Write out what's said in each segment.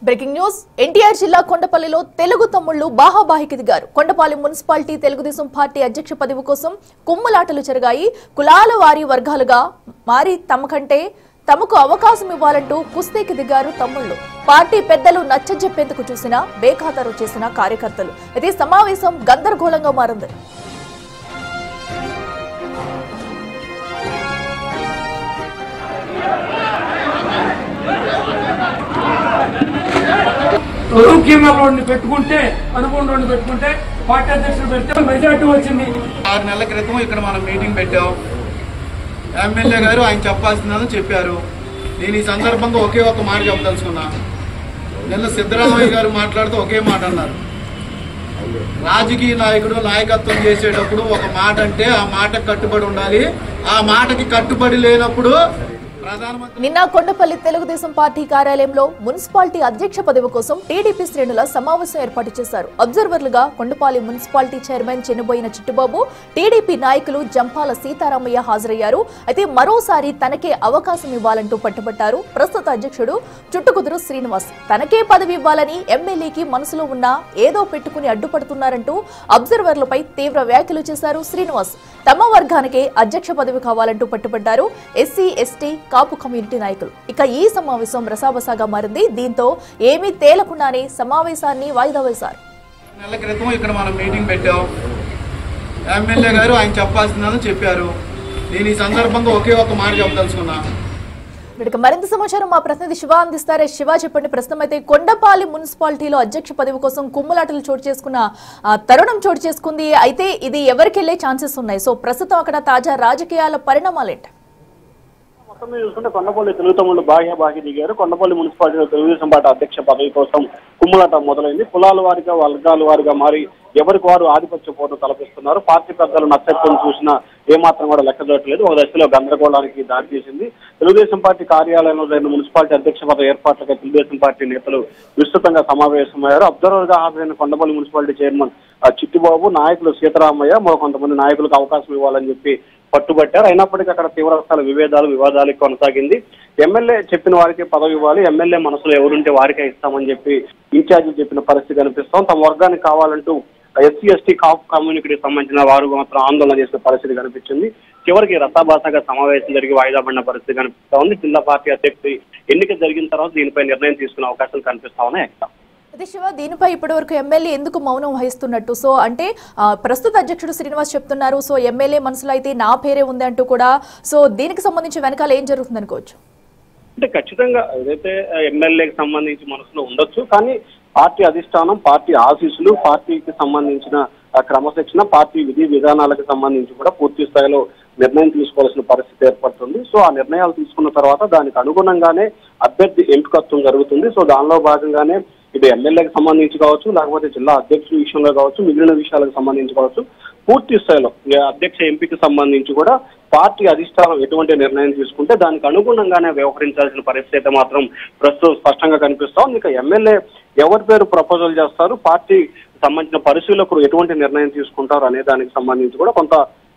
Breaking news NTR జిల్లా కొండపల్లిలో తెలుగు తమ్ముళ్లు బాహాబాహికి దిగారు. Kondapalli municipality Telugu Desam party అధ్యక్ష పదవి కోసం కుమ్ములాటలు జరిగాయి. కులాల వారి వర్గాలుగా మారి తమకు అవకాశం ఇవ్వాలంటూ కుస్తీకి దిగారు తమ్ముళ్లు. పార్టీ పెద్దలు నచ్చజెప్పేందుకు చూసినా బేఖాతరు చేసిన కార్యకర్తలు. ఇది సమావేశం గందరగోళంగా మారింది. పెట్టుకుంటే అనుకోండి పెట్టుకుంటే పార్టీ అధ్యక్షుడు పెడితే మెజార్టీ వచ్చింది. 6 నెలల క్రితం ఇక్కడ మనం మీటింగ్ పెట్టాం. ఎమ్మెల్యే గారు ఆయన చెప్పాల్సిందని చెప్పారు. నేను ఈ సందర్భంగా ఒకే ఒక మాట చెప్పదలుచుకున్నా. నిన్న సిద్ధరామయ్య గారు మాట్లాడుతూ ఒకే మాట అన్నారు. రాజకీయ నాయకుడు నాయకత్వం చేసేటప్పుడు ఒక మాట అంటే ఆ మాటకు కట్టుబడి ఉండాలి. ఆ మాటకి కట్టుబడి లేనప్పుడు నిన్న కొండపల్లి తెలుగుదేశం పార్టీ కార్యాలయంలో మున్సిపాలిటీ అధ్యక్ష పదవి కోసం టీడీపీ శ్రేణుల సమావేశం ఏర్పాటు చేశారు. అబ్జర్వర్లుగా కొండపల్లి మున్సిపాలిటీ చైర్మన్ చిన్నబోయిన చిట్టుబాబు, టీడీపీ నాయకులు జంపాల సీతారామయ్య హాజరయ్యారు. అయితే మరోసారి తనకే అవకాశం ఇవ్వాలంటూ పట్టుబట్టారు ప్రస్తుత అధ్యక్షుడు చుట్టుకుదురు శ్రీనివాస్. తనకే పదవి ఇవ్వాలని ఎమ్మెల్యేకి మనసులో ఉన్న ఏదో పెట్టుకుని అడ్డుపడుతున్నారంటూ అబ్జర్వర్లపై తీవ్ర వ్యాఖ్యలు చేశారు శ్రీనివాస్. తమ వర్గానికే అధ్యక్ష పదవి కావాలంటూ పట్టుబట్టారు ఎస్సీ, ఎస్టీ, కాపు కమ్యూనిటీ నాయకులు. ఇక ఈ సమావేశం రసాబసాగా మారింది. దీంతో ఏమీ తేలకుండానే సమావేశాన్ని వాయిదా వేశారు. నెల క్రితం ఇక్కడ మనం మీటింగ్ పెట్టాం. ఎమ్మెల్యే గారు ఆయన చెప్పాల్సిందని చెప్పారు. నేను ఈ సందర్భంగా ఒకే ఒక మాట చెప్పదలుచుకున్నా. మరింత సమాచారం మా ప్రతినిధి శివ అందిస్తారే. శివ, చెప్పండి. ప్రస్తుతం అయితే కొండపల్లి మున్సిపాలిటీలో అధ్యక్ష పదవి కోసం కుమ్ములాటలు తరుణం చోటు చేసుకుంది. అయితే ఇది ఎవరికి వెళ్లే ఛాన్సెస్ ఉన్నాయి? సో ప్రస్తుతం అక్కడ తాజా రాజకీయాల పరిణామాలేంటి? మొత్తం మీద చూసుకుంటే కొండపల్లి తెలుగు తమ్ముళ్ళు బాహ్య దిగారు. కొండపల్లి మున్సిపాలిటీలో తెలుగుదేశం పార్టీ అధ్యక్ష పదవి కోసం కుమ్ములాట మొదలైంది. కులాల వారిగా వర్గాల వారిగా మారి ఎవరికి వారు ఆధిపత్య పోటు తలపిస్తున్నారు. పార్టీ పెద్దలు నచ్చత్వం చూసినా ఏమాత్రం కూడా లెక్క చూడట్లేదు. ఒక దశలో గందరగోళానికి దారితీసింది. తెలుగుదేశం పార్టీ కార్యాలయంలో జరిగిన మున్సిపాలిటీ అధ్యక్ష పదవి ఏర్పాట్లపై తెలుగుదేశం పార్టీ నేతలు విస్తృతంగా సమావేశమయ్యారు. అబ్జర్వర్ గా హాజరైన కొండపల్లి మున్సిపాలిటీ చైర్మన్ చిట్టిబాబు, నాయకులు సీతారామయ్య, మరో కొంతమంది నాయకులకు అవకాశం ఇవ్వాలని చెప్పి పట్టుబట్టారు. అయినప్పటికీ అక్కడ తీవ్రస్థాయి వివాదాలు కొనసాగింది. ఎమ్మెల్యే చెప్పిన వారికి పదవి ఇవ్వాలి, ఎమ్మెల్యే మనసులో ఎవరుంటే వారికే ఇస్తామని చెప్పి ఇన్ఛార్జీలు చెప్పిన పరిస్థితి కనిపిస్తాం. తమ వర్గానికి కావాలంటూ ఎస్సీ, ఎస్టీ, కాపు కమ్యూనిటీకి సంబంధించిన వారు మాత్రం ఆందోళన చేసిన పరిస్థితి కనిపించింది. చివరికి రసాభాసగా సమావేశం జరిగి వాయిదా పడిన పరిస్థితి కనిపిస్తా ఉంది. జిల్లా పార్టీ అధ్యక్షుడి ఎన్నిక జరిగిన తర్వాత దీనిపై నిర్ణయం తీసుకునే అవకాశాలు కనిపిస్తా ఉన్నాయి. అదే శివ, దీనిపై ఇప్పటి వరకు ఎమ్మెల్యే ఎందుకు మౌనం వహిస్తున్నట్టు? సో అంటే ప్రస్తుత అధ్యక్షుడు శ్రీనివాస్ చెప్తున్నారు, సో ఎమ్మెల్యే మనసులో అయితే నా పేరే ఉంది అంటూ కూడా. సో దీనికి సంబంధించి వెనకాల ఏం జరుగుతుంది అనుకోవచ్చు? అంటే ఖచ్చితంగా ఏదైతే ఎమ్మెల్యేకి సంబంధించి మనసులో ఉండొచ్చు, కానీ పార్టీ అధిష్టానం, పార్టీ ఆశీస్సులు, పార్టీకి సంబంధించిన క్రమశిక్షణ, పార్టీ విధి విధానాలకు సంబంధించి కూడా పూర్తి స్థాయిలో నిర్ణయం తీసుకోవాల్సిన పరిస్థితి ఏర్పడుతుంది. సో ఆ నిర్ణయాలు తీసుకున్న తర్వాత దానికి అనుగుణంగానే అభ్యర్థి ఎంపికత్వం జరుగుతుంది. సో దానిలో భాగంగానే ఇది ఎమ్మెల్యేకి సంబంధించి కావచ్చు, లేకపోతే జిల్లా అధ్యక్షుల విషయంలో కావచ్చు, మిగిలిన విషయాలకు సంబంధించి కావచ్చు, పూర్తి స్థాయిలో అధ్యక్ష ఎంపిక సంబంధించి కూడా పార్టీ అధిష్టానం ఎటువంటి నిర్ణయం తీసుకుంటే దానికి అనుగుణంగానే వ్యవహరించాల్సిన పరిస్థితి అయితే మాత్రం ప్రస్తుతం స్పష్టంగా కనిపిస్తాం. ఇక ఎమ్మెల్యే ఎవరి పేరు ప్రపోజల్ చేస్తారు, పార్టీ సంబంధించిన పరిశీలకులు ఎటువంటి నిర్ణయం తీసుకుంటారు అనే దానికి సంబంధించి కూడా కొంత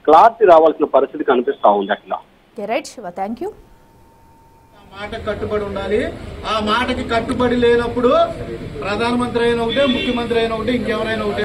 క్లారిటీ రావాల్సిన పరిస్థితి కనిపిస్తా ఉంది. అట్లా రైట్ శివ, థ్యాంక్ యూ. మాటకు కట్టుబడి ఉండాలి. ఆ మాటకి కట్టుబడి లేనప్పుడు ప్రధానమంత్రి అయినా ఒకటే, ముఖ్యమంత్రి అయినా ఒకటే, ఇంకెవరైనా ఒకటే.